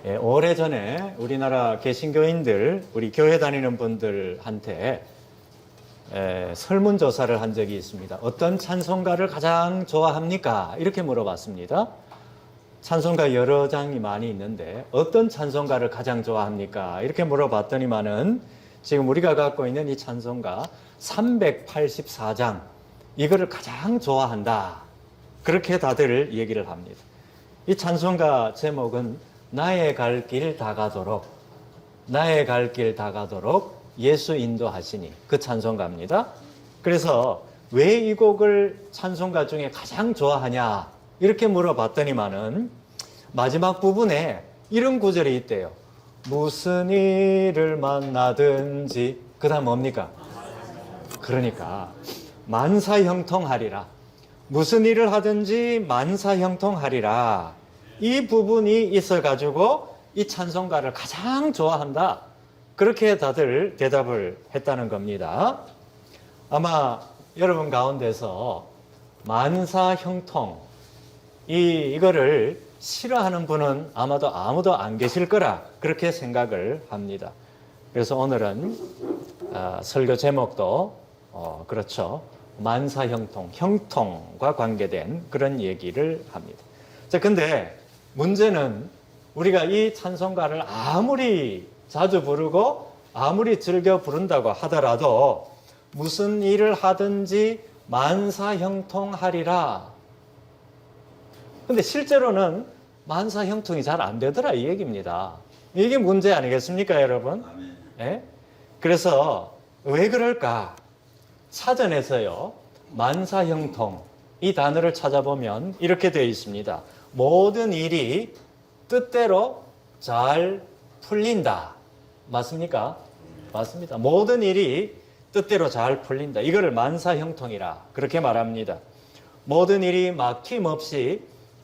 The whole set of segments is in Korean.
오래전에 우리나라 개신교인들, 우리 교회 다니는 분들한테 설문조사를 한 적이 있습니다. 어떤 찬송가를 가장 좋아합니까? 이렇게 물어봤습니다. 찬송가 여러 장이 많이 있는데 어떤 찬송가를 가장 좋아합니까? 이렇게 물어봤더니만은 지금 우리가 갖고 있는 이 찬송가 384장, 이거를 가장 좋아한다. 그렇게 다들 얘기를 합니다. 이 찬송가 제목은 나의 갈 길 다 가도록, 나의 갈 길 다 가도록 예수 인도하시니, 그 찬송가입니다. 그래서 왜 이 곡을 찬송가 중에 가장 좋아하냐 이렇게 물어봤더니만은 마지막 부분에 이런 구절이 있대요. 무슨 일을 만나든지, 그 다음 뭡니까? 그러니까 만사형통하리라. 무슨 일을 하든지 만사형통하리라. 이 부분이 있어가지고 이 찬송가를 가장 좋아한다. 그렇게 다들 대답을 했다는 겁니다. 아마 여러분 가운데서 만사형통, 이거를 싫어하는 분은 아마도 아무도 안 계실 거라 그렇게 생각을 합니다. 그래서 오늘은 설교 제목도 그렇죠. 만사형통, 형통과 관계된 그런 얘기를 합니다. 자, 근데 문제는 우리가 이 찬송가를 아무리 자주 부르고 아무리 즐겨 부른다고 하더라도 무슨 일을 하든지 만사형통하리라. 근데 실제로는 만사형통이 잘 안 되더라 이 얘기입니다. 이게 문제 아니겠습니까, 여러분? 네? 그래서 왜 그럴까? 사전에서요, 만사형통 이 단어를 찾아보면 이렇게 되어 있습니다. 모든 일이 뜻대로 잘 풀린다. 맞습니까? 맞습니다. 모든 일이 뜻대로 잘 풀린다. 이거를 만사형통이라 그렇게 말합니다. 모든 일이 막힘없이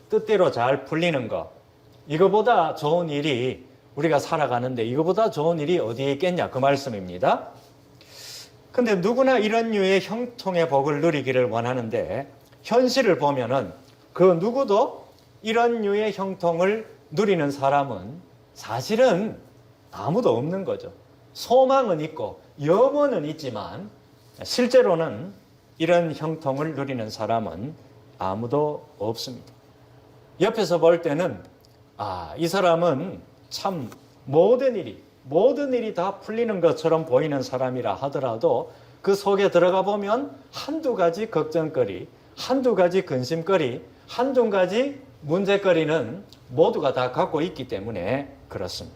뜻대로 잘 풀리는 것. 이거보다 좋은 일이, 우리가 살아가는데 이거보다 좋은 일이 어디에 있겠냐, 그 말씀입니다. 근데 누구나 이런 류의 형통의 복을 누리기를 원하는데 현실을 보면은 그 누구도 이런 류의 형통을 누리는 사람은 사실은 아무도 없는 거죠. 소망은 있고 염원은 있지만 실제로는 이런 형통을 누리는 사람은 아무도 없습니다. 옆에서 볼 때는 이 사람은 참 모든 일이 다 풀리는 것처럼 보이는 사람이라 하더라도 그 속에 들어가 보면 한두 가지 걱정거리, 한두 가지 근심거리, 한두 가지 문제거리는 모두가 다 갖고 있기 때문에 그렇습니다.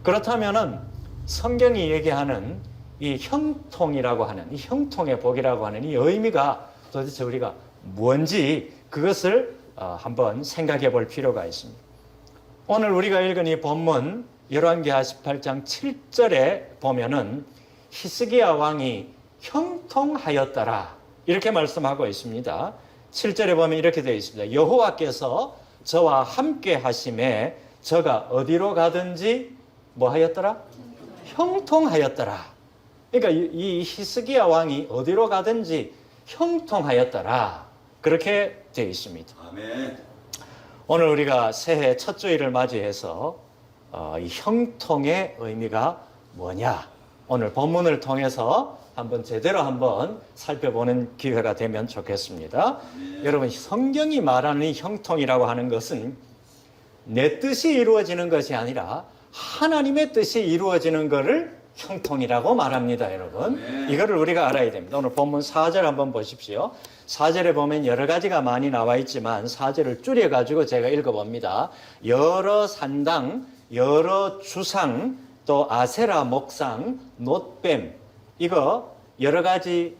그렇다면은 성경이 얘기하는 이 형통이라고 하는, 이 형통의 복이라고 하는 이 의미가 도대체 우리가 뭔지 그것을 한번 생각해 볼 필요가 있습니다. 오늘 우리가 읽은 이 본문 열왕기하 18장 7절에 보면은 히스기야 왕이 형통하였더라 이렇게 말씀하고 있습니다. 7절에 보면 이렇게 되어 있습니다. 여호와께서 저와 함께 하심에 저가 어디로 가든지 뭐 하였더라? 형통하였더라. 그러니까 이 히스기야 왕이 어디로 가든지 형통하였더라. 그렇게 되어 있습니다. 아멘. 오늘 우리가 새해 첫 주일을 맞이해서 이 형통의 의미가 뭐냐? 오늘 본문을 통해서 제대로 한번 살펴보는 기회가 되면 좋겠습니다. 여러분, 성경이 말하는 이 형통이라고 하는 것은 내 뜻이 이루어지는 것이 아니라 하나님의 뜻이 이루어지는 것을 형통이라고 말합니다, 여러분. 이거를 우리가 알아야 됩니다. 오늘 본문 4절 한번 보십시오. 4절에 보면 여러 가지가 많이 나와 있지만 4절을 줄여가지고 제가 읽어봅니다. 여러 산당, 여러 주상, 또 아세라 목상, 놋뱀, 이거 여러 가지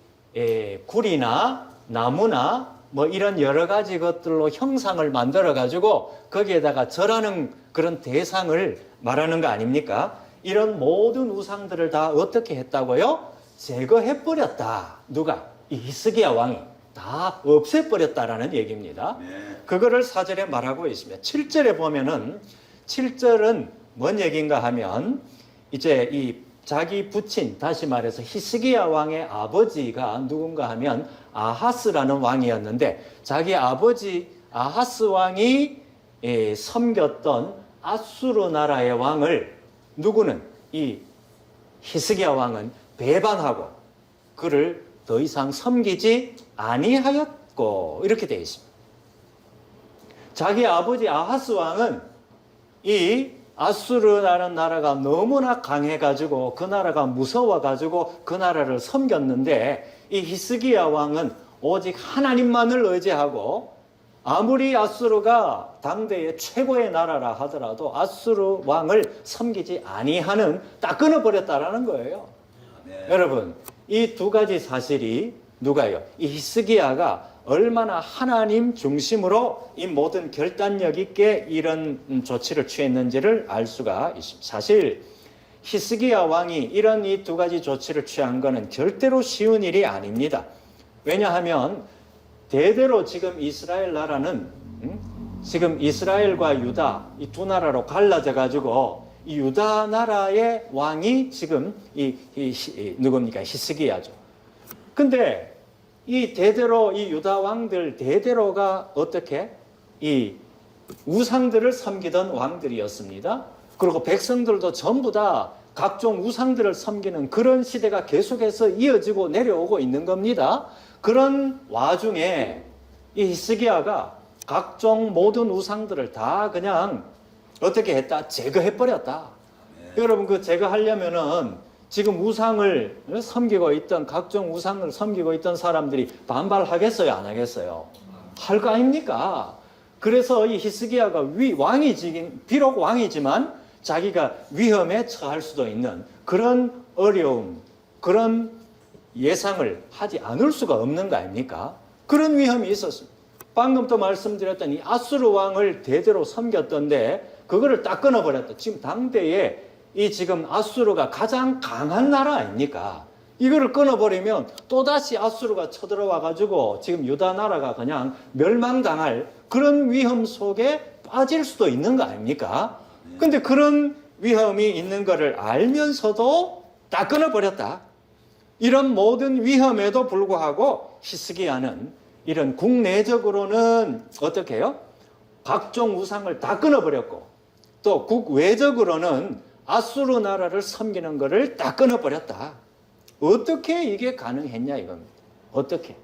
굴이나 나무나 뭐 이런 여러 가지 것들로 형상을 만들어 가지고 거기에다가 절하는 그런 대상을 말하는 거 아닙니까? 이런 모든 우상들을 다 어떻게 했다고요? 제거해버렸다. 누가? 이 히스기야 왕이 다 없애버렸다라는 얘기입니다. 그거를 4절에 말하고 있습니다. 7절에 보면은 7절은 뭔 얘기인가 하면 이제 이 자기 부친, 다시 말해서 히스기야 왕의 아버지가 누군가 하면 아하스라는 왕이었는데 자기 아버지 아하스 왕이 섬겼던 아수르 나라의 왕을 누구는 이 히스기야 왕은 배반하고 그를 더 이상 섬기지 아니하였고 이렇게 되어 있습니다. 자기 아버지 아하스 왕은 이 아수르라는 나라가 너무나 강해가지고 그 나라가 무서워가지고 그 나라를 섬겼는데 이 히스기야 왕은 오직 하나님만을 의지하고 아무리 아수르가 당대의 최고의 나라라 하더라도 아수르 왕을 섬기지 아니하는 딱 끊어버렸다라는 거예요. 네. 여러분 이 두 가지 사실이 누가요? 이 히스기야가 얼마나 하나님 중심으로 이 모든 결단력 있게 이런 조치를 취했는지를 알 수가 있습니다. 사실 히스기야 왕이 이런 이 두 가지 조치를 취한 것은 절대로 쉬운 일이 아닙니다. 왜냐하면 대대로 지금 이스라엘 나라는 지금 이스라엘과 유다 이 두 나라로 갈라져 가지고 이 유다 나라의 왕이 지금 누굽니까? 히스기야죠. 근데 이 대대로 이 유다 왕들 대대로가 어떻게 이 우상들을 섬기던 왕들이었습니다. 그리고 백성들도 전부 다 각종 우상들을 섬기는 그런 시대가 계속해서 이어지고 내려오고 있는 겁니다. 그런 와중에 이 히스기야가 각종 모든 우상들을 다 그냥 어떻게 했다? 제거해버렸다. 네. 여러분 그 제거하려면은 지금 우상을 섬기고 있던 각종 우상을 섬기고 있던 사람들이 반발하겠어요? 안 하겠어요? 할 거 아닙니까? 그래서 이 히스기야가 비록 왕이지만 자기가 위험에 처할 수도 있는 그런 어려움, 그런 예상을 하지 않을 수가 없는 거 아닙니까? 그런 위험이 있었습니다. 방금 또 말씀드렸던 이 아수르 왕을 대대로 섬겼던데 그거를 딱 끊어버렸다. 지금 당대에 이 지금 아수르가 가장 강한 나라 아닙니까? 이거를 끊어버리면 또다시 아수르가 쳐들어와가지고 지금 유다 나라가 그냥 멸망당할 그런 위험 속에 빠질 수도 있는 거 아닙니까? 근데 그런 위험이 있는 거를 알면서도 딱 끊어버렸다. 이런 모든 위험에도 불구하고 히스기야는 이런 국내적으로는 어떻게 해요? 각종 우상을 다 끊어버렸고 또 국외적으로는 아수르 나라를 섬기는 것을 다 끊어버렸다. 어떻게 이게 가능했냐 이겁니다. 어떻게?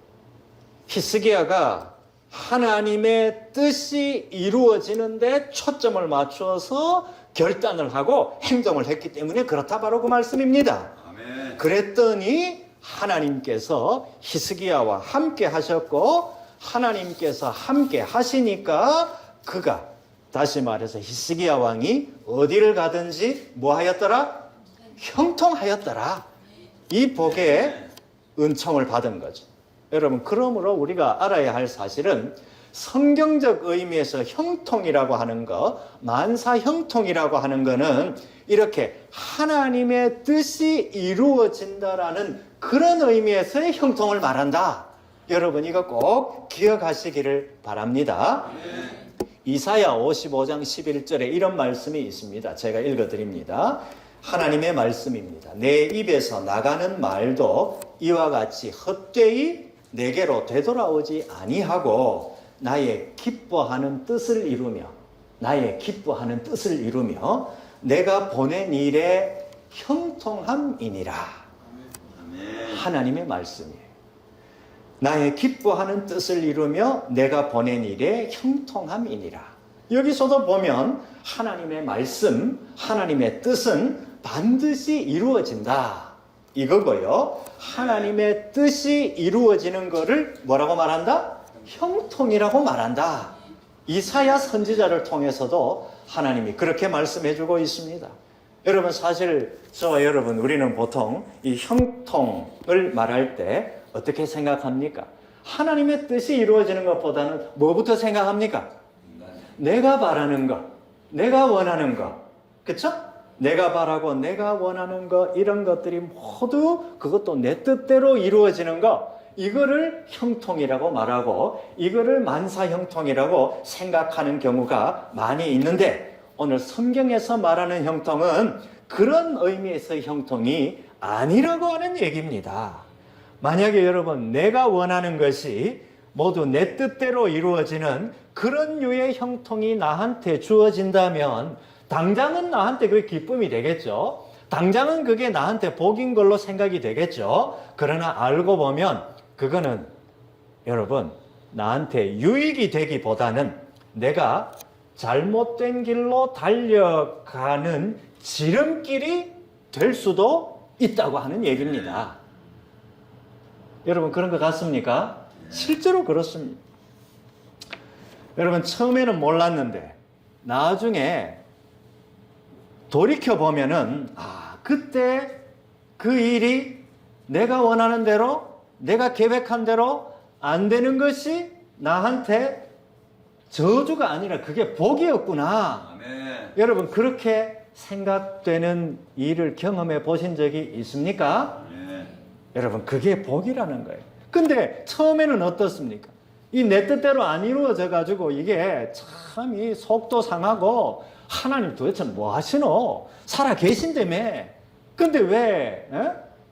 히스기야가 하나님의 뜻이 이루어지는데 초점을 맞춰서 결단을 하고 행동을 했기 때문에 그렇다 바로 그 말씀입니다. 아멘. 그랬더니 하나님께서 히스기야와 함께 하셨고 하나님께서 함께 하시니까 그가 다시 말해서 히스기야 왕이 어디를 가든지 뭐 하였더라? 형통하였더라. 이 복의 은총을 받은 거죠. 여러분 그러므로 우리가 알아야 할 사실은 성경적 의미에서 형통이라고 하는 거, 만사 형통이라고 하는 거는 이렇게 하나님의 뜻이 이루어진다라는 그런 의미에서의 형통을 말한다. 여러분 이거 꼭 기억하시기를 바랍니다. 이사야 55장 11절에 이런 말씀이 있습니다. 제가 읽어드립니다. 하나님의 말씀입니다. 내 입에서 나가는 말도 이와 같이 헛되이 내게로 되돌아오지 아니하고 나의 기뻐하는 뜻을 이루며 내가 보낸 일에 형통함이니라. 하나님의 말씀이에요. 나의 기뻐하는 뜻을 이루며 내가 보낸 일에 형통함이니라. 여기서도 보면 하나님의 말씀, 하나님의 뜻은 반드시 이루어진다. 이거고요. 하나님의 뜻이 이루어지는 것을 뭐라고 말한다? 형통이라고 말한다. 이사야 선지자를 통해서도 하나님이 그렇게 말씀해주고 있습니다. 여러분 사실 저와 여러분 우리는 보통 이 형통을 말할 때 어떻게 생각합니까? 하나님의 뜻이 이루어지는 것보다는 뭐부터 생각합니까? 내가 바라는 것, 내가 원하는 것, 그렇죠? 내가 바라고 내가 원하는 것 이런 것들이 모두 그것도 내 뜻대로 이루어지는 것 이거를 형통이라고 말하고 이거를 만사형통이라고 생각하는 경우가 많이 있는데 오늘 성경에서 말하는 형통은 그런 의미에서의 형통이 아니라고 하는 얘기입니다. 만약에 여러분 내가 원하는 것이 모두 내 뜻대로 이루어지는 그런 류의 형통이 나한테 주어진다면 당장은 나한테 그게 기쁨이 되겠죠. 당장은 그게 나한테 복인 걸로 생각이 되겠죠. 그러나 알고 보면 그거는 여러분 나한테 유익이 되기보다는 내가 잘못된 길로 달려가는 지름길이 될 수도 있다고 하는 얘기입니다. 여러분 그런 것 같습니까? 실제로 그렇습니다. 여러분 처음에는 몰랐는데 나중에 돌이켜보면은 그때 그 일이 내가 원하는 대로 내가 계획한 대로 안 되는 것이 나한테 저주가 아니라 그게 복이었구나. 아멘. 여러분 그렇게 생각되는 일을 경험해 보신 적이 있습니까? 아멘. 여러분 그게 복이라는 거예요. 근데 처음에는 어떻습니까? 이 내 뜻대로 안 이루어져 가지고 이게 참 이 속도 상하고 하나님 도대체 뭐 하시노? 살아 계신다며. 근데 왜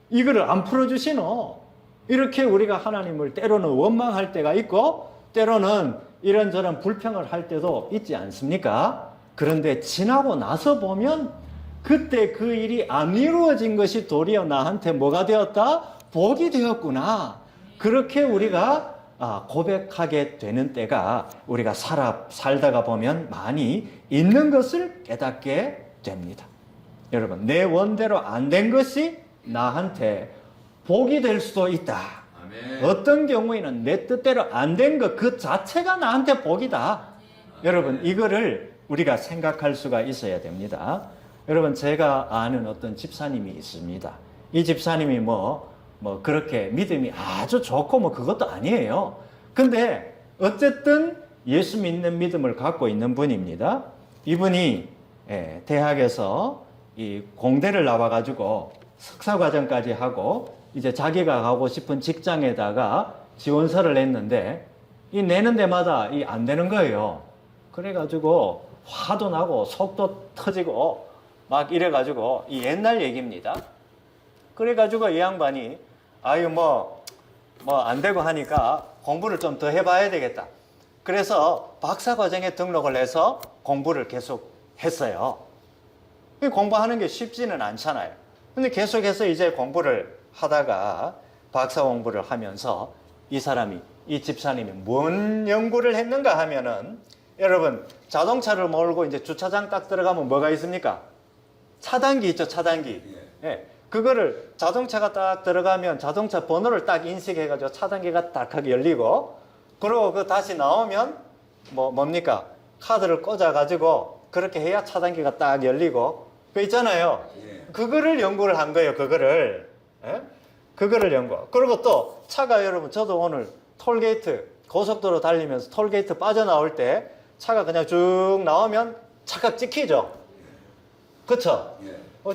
이거를 안 풀어주시노? 이렇게 우리가 하나님을 때로는 원망할 때가 있고 때로는 이런저런 불평을 할 때도 있지 않습니까? 그런데 지나고 나서 보면 그때 그 일이 안 이루어진 것이 도리어 나한테 뭐가 되었다? 복이 되었구나. 그렇게 우리가 고백하게 되는 때가 우리가 살다가 보면 많이 있는 것을 깨닫게 됩니다. 여러분, 내 원대로 안 된 것이 나한테 복이 될 수도 있다. 아멘. 어떤 경우에는 내 뜻대로 안 된 것 그 자체가 나한테 복이다. 아멘. 여러분, 이거를 우리가 생각할 수가 있어야 됩니다. 여러분, 제가 아는 어떤 집사님이 있습니다. 이 집사님이 그렇게 믿음이 아주 좋고 그것도 아니에요. 근데 어쨌든 예수 믿는 믿음을 갖고 있는 분입니다. 이분이 대학에서 이 공대를 나와가지고 석사과정까지 하고 이제 자기가 가고 싶은 직장에다가 지원서를 냈는데 이 내는 데마다 이 안 되는 거예요. 그래가지고 화도 나고 속도 터지고 막 이래가지고 이 옛날 얘기입니다. 그래가지고 이 양반이 안 되고 하니까 공부를 좀 더 해봐야 되겠다. 그래서 박사과정에 등록을 해서 공부를 계속 했어요. 공부하는 게 쉽지는 않잖아요. 근데 계속해서 이제 공부를 하다가 박사 공부를 하면서 이 집사님이 뭔 연구를 했는가 하면은 여러분 자동차를 몰고 이제 주차장 딱 들어가면 뭐가 있습니까? 차단기 있죠, 차단기. 예. 그거를 자동차가 딱 들어가면 자동차 번호를 딱 인식해가지고 차단기가 딱 하게 열리고 그리고 그 다시 나오면 뭡니까? 카드를 꽂아가지고 그렇게 해야 차단기가 딱 열리고 그 있잖아요. 그거를 연구를 한 거예요. 그거를 연구. 그리고 또 차가 여러분 저도 오늘 톨게이트 고속도로 달리면서 톨게이트 빠져나올 때 차가 그냥 쭉 나오면 차가 찍히죠. 그쵸?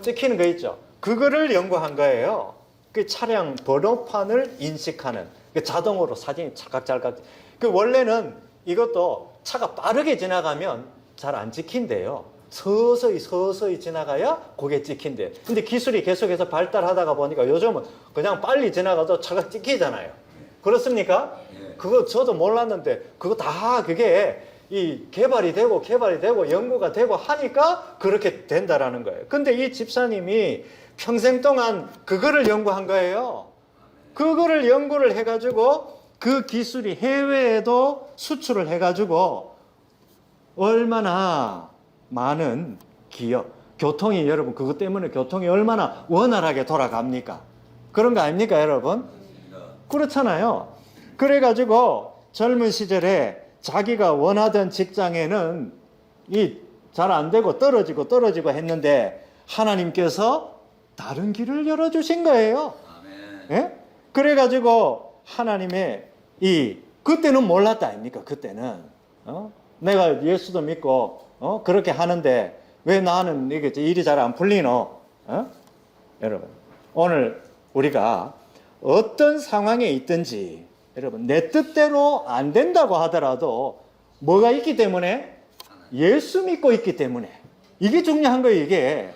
찍히는 거 있죠. 그거를 연구한 거예요. 그 차량 번호판을 인식하는 자동으로 사진이 찰칵찰칵. 원래는 이것도 차가 빠르게 지나가면 잘 안 찍힌대요. 서서히 지나가야 그게 찍힌대. 근데 기술이 계속해서 발달하다가 보니까 요즘은 그냥 빨리 지나가도 차가 찍히잖아요. 그렇습니까? 그거 저도 몰랐는데 그거 다 그게 이 개발이 되고 연구가 되고 하니까 그렇게 된다라는 거예요. 근데 이 집사님이 평생 동안 그거를 연구한 거예요. 그거를 연구를 해가지고 그 기술이 해외에도 수출을 해가지고 얼마나 많은 교통이 여러분 그것 때문에 교통이 얼마나 원활하게 돌아갑니까? 그런 거 아닙니까 여러분? 그렇잖아요. 그래가지고 젊은 시절에 자기가 원하던 직장에는 잘 안 되고 떨어지고 했는데 하나님께서 다른 길을 열어주신 거예요. 예? 그래가지고 하나님의 그때는 몰랐다 아닙니까? 그때는 내가 예수도 믿고 그렇게 하는데 왜 나는 이게 일이 잘 안 풀리노? 여러분 오늘 우리가 어떤 상황에 있든지 여러분 내 뜻대로 안 된다고 하더라도 뭐가 있기 때문에 예수 믿고 있기 때문에 이게 중요한 거예요. 이게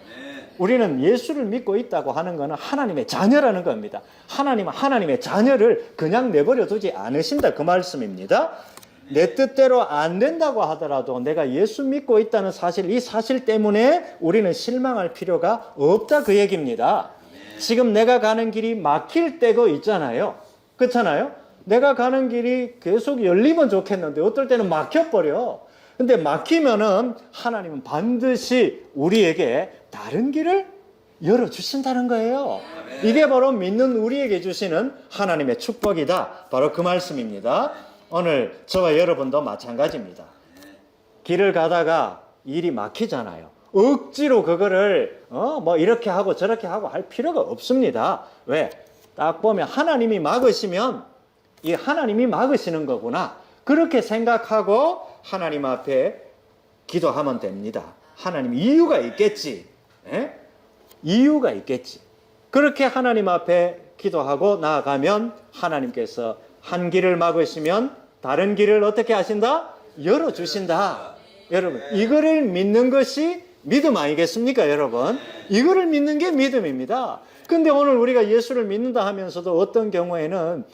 우리는 예수를 믿고 있다고 하는 것은 하나님의 자녀라는 겁니다. 하나님은 하나님의 자녀를 그냥 내버려 두지 않으신다 그 말씀입니다. 내 뜻대로 안 된다고 하더라도 내가 예수 믿고 있다는 사실, 이 사실 때문에 우리는 실망할 필요가 없다 그 얘기입니다. 지금 내가 가는 길이 막힐 때가 있잖아요. 그렇잖아요? 내가 가는 길이 계속 열리면 좋겠는데 어떨 때는 막혀버려. 근데 막히면은 하나님은 반드시 우리에게 다른 길을 열어주신다는 거예요. 이게 바로 믿는 우리에게 주시는 하나님의 축복이다. 바로 그 말씀입니다. 오늘 저와 여러분도 마찬가지입니다. 길을 가다가 일이 막히잖아요. 억지로 그거를 뭐 이렇게 하고 저렇게 하고 할 필요가 없습니다. 왜? 딱 보면 하나님이 막으시면 이 하나님이 막으시는 거구나. 그렇게 생각하고 하나님 앞에 기도하면 됩니다. 하나님 이유가 있겠지. 에? 이유가 있겠지. 그렇게 하나님 앞에 기도하고 나아가면 하나님께서 한 길을 막으시면 다른 길을 어떻게 하신다? 열어주신다. 여러분, 이거를 믿는 것이 믿음 아니겠습니까, 여러분? 이거를 믿는 게 믿음입니다. 근데 오늘 우리가 예수를 믿는다 하면서도 어떤 경우에는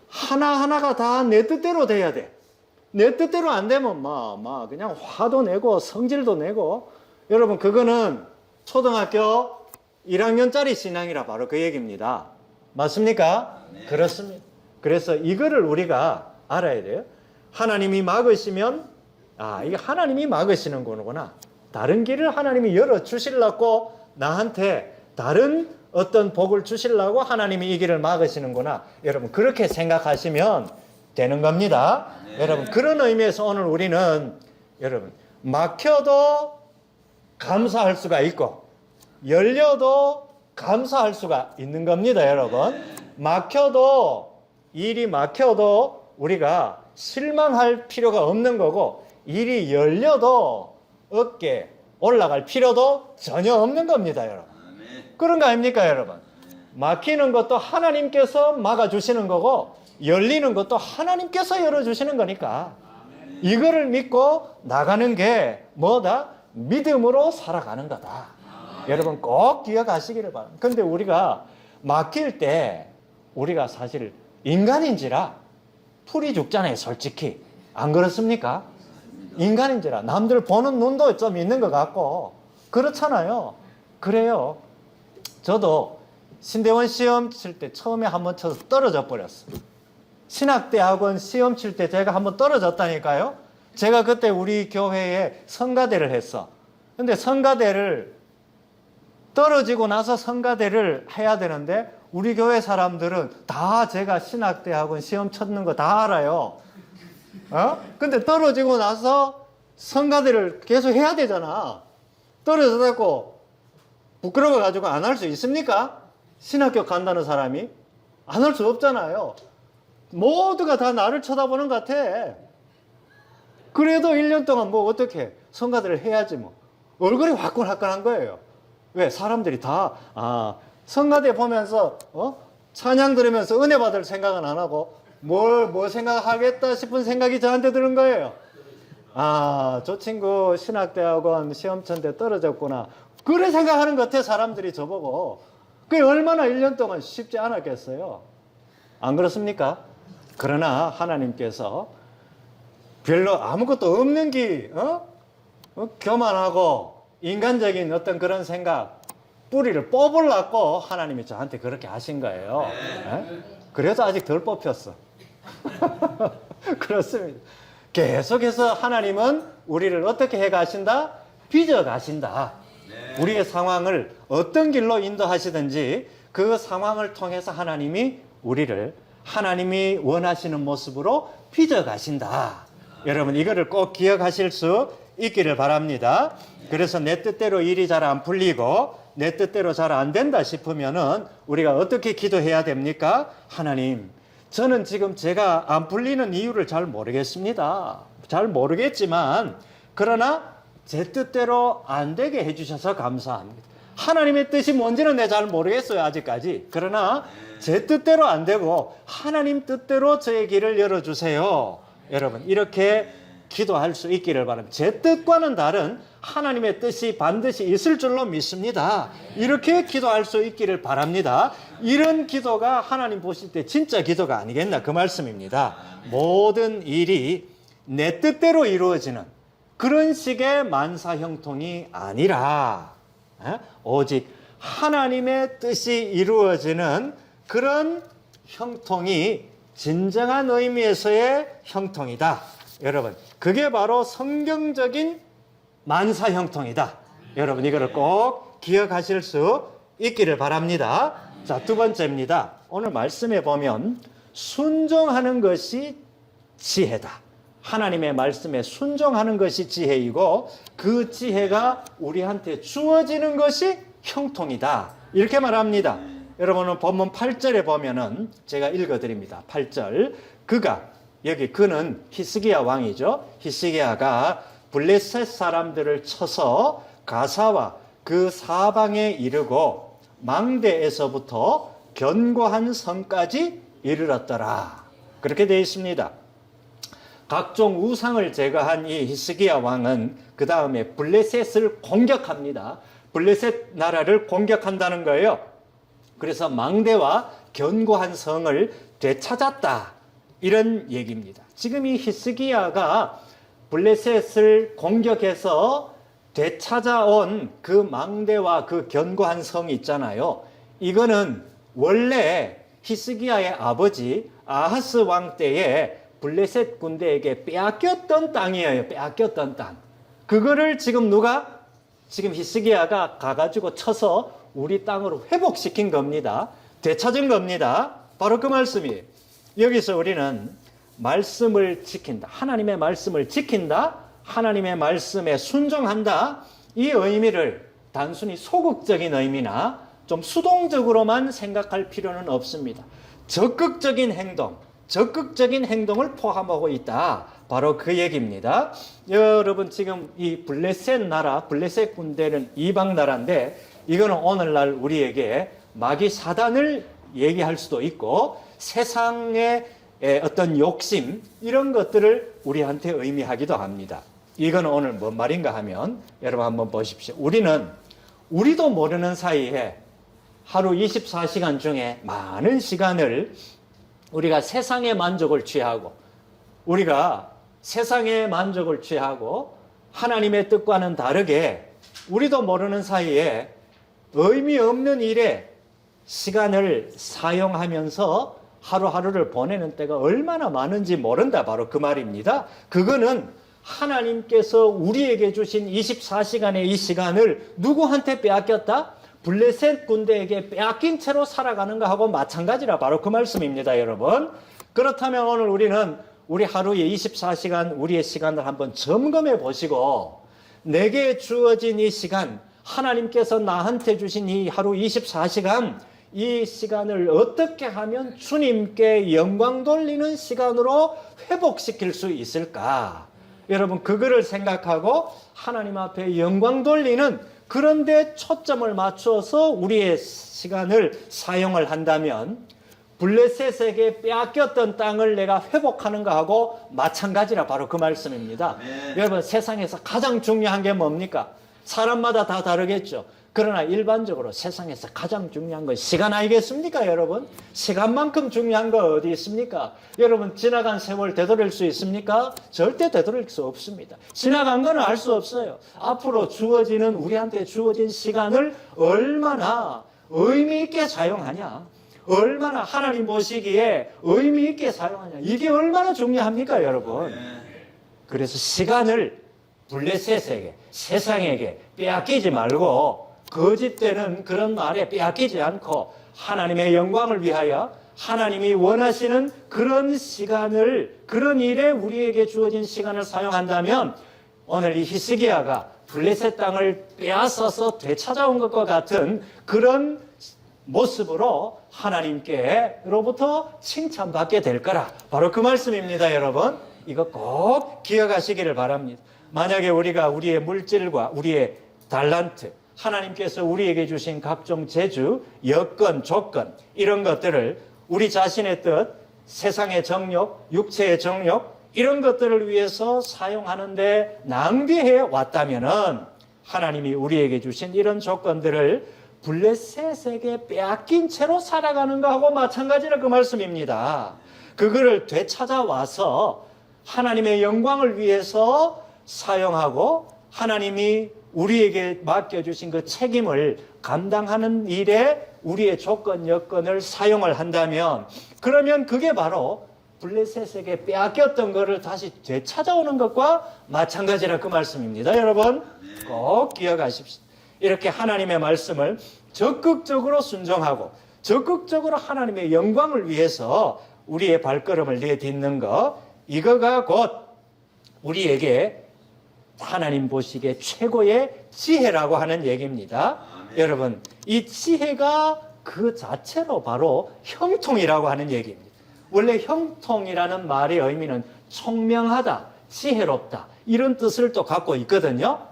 하나하나가 다 내 뜻대로 돼야 돼. 내 뜻대로 안 되면 그냥 화도 내고 성질도 내고. 여러분, 그거는 초등학교 1학년짜리 신앙이라 바로 그 얘기입니다. 맞습니까? 네. 그렇습니다. 그래서 이거를 우리가 알아야 돼요. 하나님이 막으시면 이게 하나님이 막으시는 거구나. 다른 길을 하나님이 열어주시려고 나한테 다른 어떤 복을 주시려고 하나님이 이 길을 막으시는구나. 여러분 그렇게 생각하시면 되는 겁니다. 네. 여러분 그런 의미에서 오늘 우리는 여러분 막혀도 감사할 수가 있고 열려도 감사할 수가 있는 겁니다. 여러분 일이 막혀도 우리가 실망할 필요가 없는 거고 일이 열려도 어깨 올라갈 필요도 전혀 없는 겁니다. 여러분 그런 거 아닙니까 여러분? 막히는 것도 하나님께서 막아주시는 거고 열리는 것도 하나님께서 열어주시는 거니까 이거를 믿고 나가는 게 뭐다? 믿음으로 살아가는 거다. 여러분 꼭 기억하시기를 바랍니다. 근데 우리가 막힐 때 우리가 사실 인간인지라 풀이 죽잖아요. 솔직히 안 그렇습니까? 인간인지라 남들 보는 눈도 좀 있는 것 같고 그렇잖아요. 그래요. 저도 신대원 시험 칠 때 처음에 한번 쳐서 떨어져 버렸어요. 신학대학원 시험 칠 때 제가 한번 떨어졌다니까요. 제가 그때 우리 교회에 성가대를 했어. 근데 성가대를 떨어지고 나서 성가대를 해야 되는데 우리 교회 사람들은 다 제가 신학대학원 시험 쳤는 거 다 알아요. 근데 떨어지고 나서 성가대를 계속 해야 되잖아. 떨어져갖고 부끄러워가지고 안 할 수 있습니까? 신학교 간다는 사람이 안 할 수 없잖아요. 모두가 다 나를 쳐다보는 것 같아. 그래도 1년 동안 뭐 어떻게 성가대를 해야지 뭐. 얼굴이 화끈화끈한 거예요. 왜? 사람들이 다 성가대 보면서 찬양 들으면서 은혜 받을 생각은 안 하고 뭘 생각하겠다 싶은 생각이 저한테 드는 거예요. 저 친구 신학대학원 시험 쳤는데 떨어졌구나. 그래 생각하는 것 같아 사람들이 저보고. 그게 얼마나 1년 동안 쉽지 않았겠어요. 안 그렇습니까? 그러나 하나님께서 별로 아무것도 없는 교만하고 인간적인 어떤 그런 생각 뿌리를 뽑으려고 하나님이 저한테 그렇게 하신 거예요. 네? 그래서 아직 덜 뽑혔어. 그렇습니다. 계속해서 하나님은 우리를 어떻게 해 가신다? 빚어 가신다. 우리의 상황을 어떤 길로 인도하시든지 그 상황을 통해서 하나님이 우리를 하나님이 원하시는 모습으로 빚어 가신다. 여러분 이거를 꼭 기억하실 수 있기를 바랍니다. 그래서 내 뜻대로 일이 잘 안 풀리고 내 뜻대로 잘 안 된다 싶으면은 우리가 어떻게 기도해야 됩니까? 하나님, 저는 지금 제가 안 풀리는 이유를 잘 모르겠습니다. 잘 모르겠지만 그러나 제 뜻대로 안 되게 해주셔서 감사합니다. 하나님의 뜻이 뭔지는 내가 잘 모르겠어요 아직까지. 그러나 제 뜻대로 안 되고 하나님 뜻대로 저의 길을 열어주세요. 여러분 이렇게 기도할 수 있기를 바랍니다. 제 뜻과는 다른 하나님의 뜻이 반드시 있을 줄로 믿습니다. 이렇게 기도할 수 있기를 바랍니다. 이런 기도가 하나님 보실 때 진짜 기도가 아니겠나 그 말씀입니다. 모든 일이 내 뜻대로 이루어지는 그런 식의 만사 형통이 아니라 오직 하나님의 뜻이 이루어지는 그런 형통이 진정한 의미에서의 형통이다. 여러분, 그게 바로 성경적인 만사 형통이다. 여러분, 이거를 꼭 기억하실 수 있기를 바랍니다. 자, 두 번째입니다. 오늘 말씀에 보면 순종하는 것이 지혜다. 하나님의 말씀에 순종하는 것이 지혜이고 그 지혜가 우리한테 주어지는 것이 형통이다. 이렇게 말합니다. 여러분은 본문 8절에 보면은 제가 읽어드립니다. 8절. 그는 히스기야 왕이죠. 히스기야가 블레셋 사람들을 쳐서 가사와 그 사방에 이르고 망대에서부터 견고한 성까지 이르렀더라. 그렇게 되어 있습니다. 각종 우상을 제거한 이 히스기야 왕은 그 다음에 블레셋을 공격합니다. 블레셋 나라를 공격한다는 거예요. 그래서 망대와 견고한 성을 되찾았다. 이런 얘기입니다. 지금 이 히스기야가 블레셋을 공격해서 되찾아온 그 망대와 그 견고한 성이 있잖아요. 이거는 원래 히스기야의 아버지 아하스 왕 때에 블레셋 군대에게 빼앗겼던 땅이에요. 빼앗겼던 땅. 그거를 지금 지금 히스기야가 가가지고 쳐서 우리 땅으로 회복시킨 겁니다. 되찾은 겁니다. 바로 그 말씀이에요. 여기서 우리는 말씀을 지킨다. 하나님의 말씀을 지킨다. 하나님의 말씀에 순종한다. 이 의미를 단순히 소극적인 의미나 좀 수동적으로만 생각할 필요는 없습니다. 적극적인 행동을 포함하고 있다. 바로 그 얘기입니다. 여러분, 지금 이 블레셋 군대는 이방 나라인데 이거는 오늘날 우리에게 마귀 사단을 얘기할 수도 있고 세상의 어떤 욕심 이런 것들을 우리한테 의미하기도 합니다. 이건 오늘 뭔 말인가 하면 여러분 한번 보십시오. 우리도 모르는 사이에 하루 24시간 중에 많은 시간을 우리가 세상의 만족을 취하고 하나님의 뜻과는 다르게 우리도 모르는 사이에 의미 없는 일에 시간을 사용하면서 하루하루를 보내는 때가 얼마나 많은지 모른다. 바로 그 말입니다. 그거는 하나님께서 우리에게 주신 24시간의 이 시간을 누구한테 빼앗겼다? 블레셋 군대에게 빼앗긴 채로 살아가는 거하고 마찬가지라. 바로 그 말씀입니다, 여러분. 그렇다면 오늘 우리는 우리 하루에 24시간 우리의 시간을 한번 점검해 보시고 내게 주어진 이 시간, 하나님께서 나한테 주신 이 하루 24시간 이 시간을 어떻게 하면 주님께 영광 돌리는 시간으로 회복시킬 수 있을까? 여러분, 그거를 생각하고 하나님 앞에 영광 돌리는 그런 데 초점을 맞춰서 우리의 시간을 사용을 한다면 블레셋에게 빼앗겼던 땅을 내가 회복하는 거하고 마찬가지라. 바로 그 말씀입니다. 여러분, 세상에서 가장 중요한 게 뭡니까? 사람마다 다 다르겠죠. 그러나 일반적으로 세상에서 가장 중요한 건 시간 아니겠습니까, 여러분? 시간만큼 중요한 거 어디 있습니까? 여러분, 지나간 세월 되돌릴 수 있습니까? 절대 되돌릴 수 없습니다. 지나간 건 알 수 없어요. 앞으로 우리한테 주어진 시간을 얼마나 의미 있게 사용하냐? 얼마나 하나님 보시기에 의미 있게 사용하냐? 이게 얼마나 중요합니까, 여러분? 그래서 시간을 블레셋에게, 세상에게 빼앗기지 말고 거짓되는 그런 말에 빼앗기지 않고 하나님의 영광을 위하여 하나님이 원하시는 그런 시간을, 그런 일에 우리에게 주어진 시간을 사용한다면 오늘 이 히스기야가 블레셋 땅을 빼앗아서 되찾아온 것과 같은 그런 모습으로 하나님께로부터 칭찬받게 될 거라. 바로 그 말씀입니다, 여러분. 이거 꼭 기억하시기를 바랍니다. 만약에 우리가 우리의 물질과 우리의 달란트, 하나님께서 우리에게 주신 각종 재주, 여건, 조건 이런 것들을 우리 자신의 뜻, 세상의 정욕, 육체의 정욕 이런 것들을 위해서 사용하는데 낭비해 왔다면은 하나님이 우리에게 주신 이런 조건들을 블레셋에게 빼앗긴 채로 살아가는 거하고 마찬가지라 그 말씀입니다. 그거를 되찾아와서 하나님의 영광을 위해서 사용하고 하나님이 우리에게 맡겨주신 그 책임을 감당하는 일에 우리의 조건, 여건을 사용을 한다면 그러면 그게 바로 블레셋에게 빼앗겼던 것을 다시 되찾아오는 것과 마찬가지라 그 말씀입니다. 여러분 꼭 기억하십시오. 이렇게 하나님의 말씀을 적극적으로 순종하고 적극적으로 하나님의 영광을 위해서 우리의 발걸음을 내딛는 것, 이거가 곧 우리에게 하나님 보시기에 최고의 지혜라고 하는 얘기입니다. 여러분, 이 지혜가 그 자체로 바로 형통이라고 하는 얘기입니다. 원래 형통이라는 말의 의미는 총명하다, 지혜롭다 이런 뜻을 또 갖고 있거든요.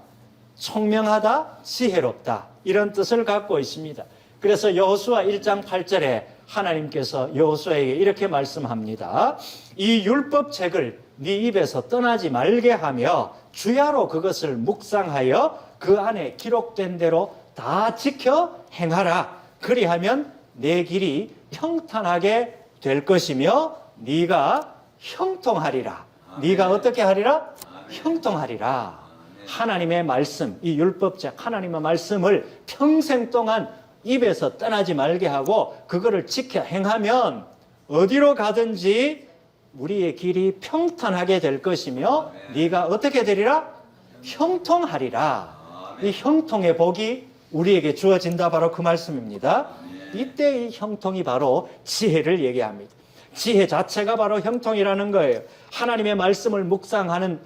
총명하다, 지혜롭다 이런 뜻을 갖고 있습니다. 그래서 여호수아 1장 8절에 하나님께서 여호수아에게 이렇게 말씀합니다. 이 율법책을 네 입에서 떠나지 말게 하며 주야로 그것을 묵상하여 그 안에 기록된 대로 다 지켜 행하라. 그리하면 내 길이 평탄하게 될 것이며 네가 형통하리라. 네가 어떻게 하리라? 형통하리라. 하나님의 말씀, 이 율법책 하나님의 말씀을 평생 동안 입에서 떠나지 말게 하고 그거를 지켜 행하면 어디로 가든지 우리의 길이 평탄하게 될 것이며 네가 어떻게 되리라? 형통하리라. 이 형통의 복이 우리에게 주어진다 바로 그 말씀입니다. 이때 이 형통이 바로 지혜를 얘기합니다. 지혜 자체가 바로 형통이라는 거예요. 하나님의 말씀을 묵상하는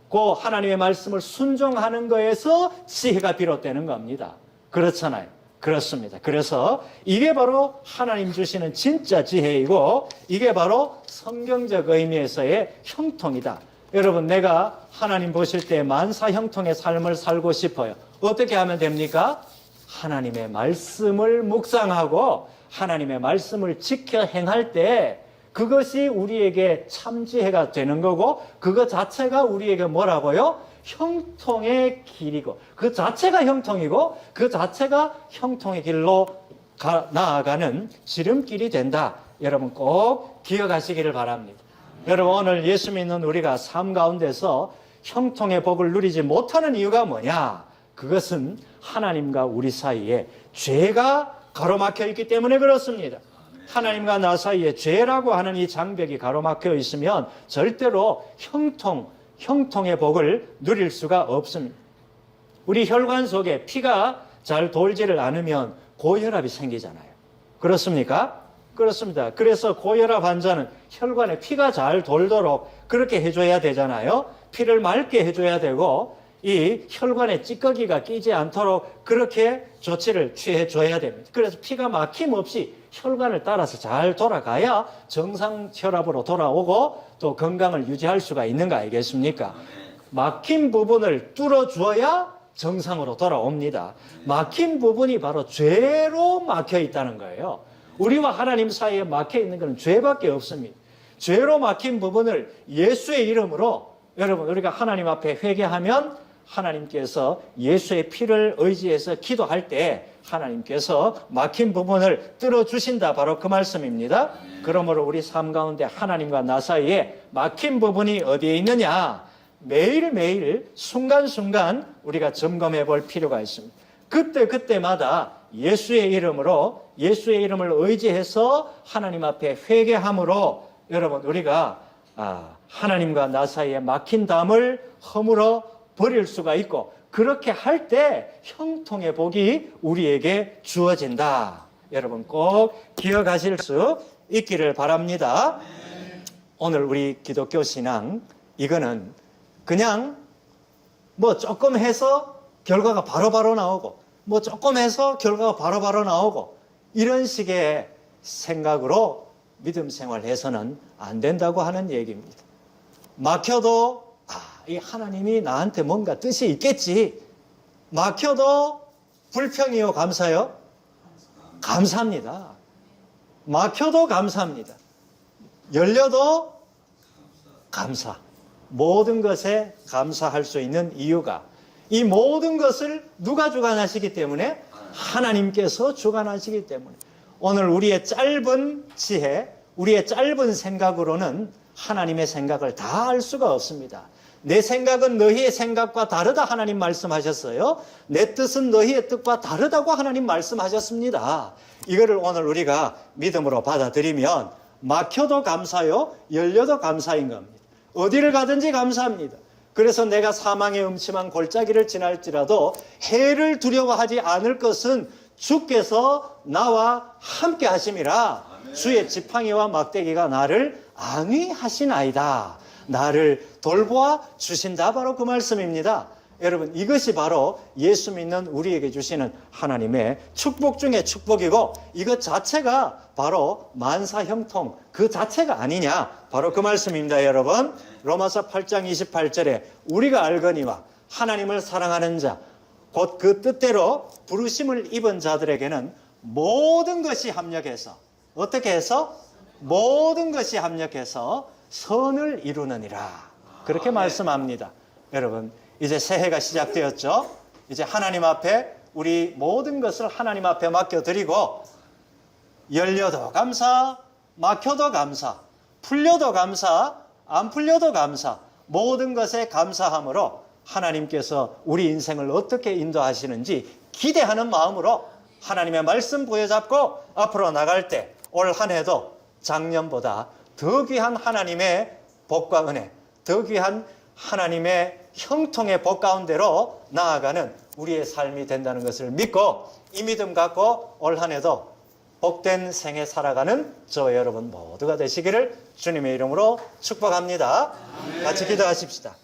고 하나님의 말씀을 순종하는 거에서 지혜가 비롯되는 겁니다. 그렇잖아요. 그렇습니다. 그래서 이게 바로 하나님 주시는 진짜 지혜이고 이게 바로 성경적 의미에서의 형통이다. 여러분, 내가 하나님 보실 때 만사 형통의 삶을 살고 싶어요. 어떻게 하면 됩니까? 하나님의 말씀을 묵상하고 하나님의 말씀을 지켜 행할 때 그것이 우리에게 참 지혜가 되는 거고 그것 자체가 우리에게 뭐라고요? 형통의 길이고 그 자체가 형통이고 그 자체가 형통의 길로 나아가는 지름길이 된다. 여러분 꼭 기억하시기를 바랍니다. 여러분, 오늘 예수 믿는 우리가 삶 가운데서 형통의 복을 누리지 못하는 이유가 뭐냐? 그것은 하나님과 우리 사이에 죄가 가로막혀 있기 때문에 그렇습니다. 하나님과 나 사이에 죄라고 하는 이 장벽이 가로막혀 있으면 절대로 형통의 복을 누릴 수가 없습니다. 우리 혈관 속에 피가 잘 돌지를 않으면 고혈압이 생기잖아요. 그렇습니까? 그렇습니다. 그래서 고혈압 환자는 혈관에 피가 잘 돌도록 그렇게 해줘야 되잖아요. 피를 맑게 해줘야 되고 이 혈관에 찌꺼기가 끼지 않도록 그렇게 조치를 취해줘야 됩니다. 그래서 피가 막힘없이 혈관을 따라서 잘 돌아가야 정상 혈압으로 돌아오고 또 건강을 유지할 수가 있는 거 아니겠습니까? 막힌 부분을 뚫어주어야 정상으로 돌아옵니다. 막힌 부분이 바로 죄로 막혀 있다는 거예요. 우리와 하나님 사이에 막혀 있는 것은 죄밖에 없습니다. 죄로 막힌 부분을 예수의 이름으로 여러분 우리가 하나님 앞에 회개하면 하나님께서 예수의 피를 의지해서 기도할 때 하나님께서 막힌 부분을 뚫어주신다. 바로 그 말씀입니다. 그러므로 우리 삶 가운데 하나님과 나 사이에 막힌 부분이 어디에 있느냐? 매일매일 순간순간 우리가 점검해 볼 필요가 있습니다. 그때마다 예수의 이름으로 예수의 이름을 의지해서 하나님 앞에 회개함으로 여러분 우리가 하나님과 나 사이에 막힌 담을 허물어 버릴 수가 있고 그렇게 할 때 형통의 복이 우리에게 주어진다. 여러분 꼭 기억하실 수 있기를 바랍니다. 오늘 우리 기독교 신앙 이거는 그냥 뭐 조금 해서 결과가 바로바로 나오고 뭐 조금 해서 결과가 바로바로 나오고 이런 식의 생각으로 믿음 생활해서는 안 된다고 하는 얘기입니다. 막혀도 이 하나님이 나한테 뭔가 뜻이 있겠지. 막혀도 불평이요 감사요? 감사합니다. 막혀도 감사합니다. 열려도 감사. 모든 것에 감사할 수 있는 이유가 이 모든 것을 누가 주관하시기 때문에? 하나님께서 주관하시기 때문에 오늘 우리의 짧은 지혜, 우리의 짧은 생각으로는 하나님의 생각을 다 알 수가 없습니다. 내 생각은 너희의 생각과 다르다 하나님 말씀하셨어요. 내 뜻은 너희의 뜻과 다르다고 하나님 말씀하셨습니다. 이거를 오늘 우리가 믿음으로 받아들이면 막혀도 감사요, 열려도 감사인 겁니다. 어디를 가든지 감사합니다. 그래서 내가 사망의 음침한 골짜기를 지날지라도 해를 두려워하지 않을 것은 주께서 나와 함께 하심이라. 주의 지팡이와 막대기가 나를 안위하시나이다. 나를 돌보아 주신다. 바로 그 말씀입니다. 여러분, 이것이 바로 예수 믿는 우리에게 주시는 하나님의 축복 중에 축복이고, 이것 자체가 바로 만사형통 그 자체가 아니냐, 바로 그 말씀입니다. 여러분, 로마서 8장 28절에 우리가 알거니와 하나님을 사랑하는 자 곧 그 뜻대로 부르심을 입은 자들에게는 모든 것이 합력해서, 어떻게 해서? 모든 것이 합력해서 선을 이루느니라. 그렇게 말씀합니다. 여러분, 이제 새해가 시작되었죠. 이제 하나님 앞에 우리 모든 것을 하나님 앞에 맡겨드리고, 열려도 감사, 막혀도 감사, 풀려도 감사, 안 풀려도 감사, 모든 것에 감사함으로 하나님께서 우리 인생을 어떻게 인도하시는지 기대하는 마음으로 하나님의 말씀 부여잡고 앞으로 나갈 때 올 한 해도 작년보다 더 귀한 하나님의 복과 은혜, 더 귀한 하나님의 형통의 복 가운데로 나아가는 우리의 삶이 된다는 것을 믿고, 이 믿음 갖고 올 한 해도 복된 생애 살아가는 저와 여러분 모두가 되시기를 주님의 이름으로 축복합니다. 같이 기도하십시다.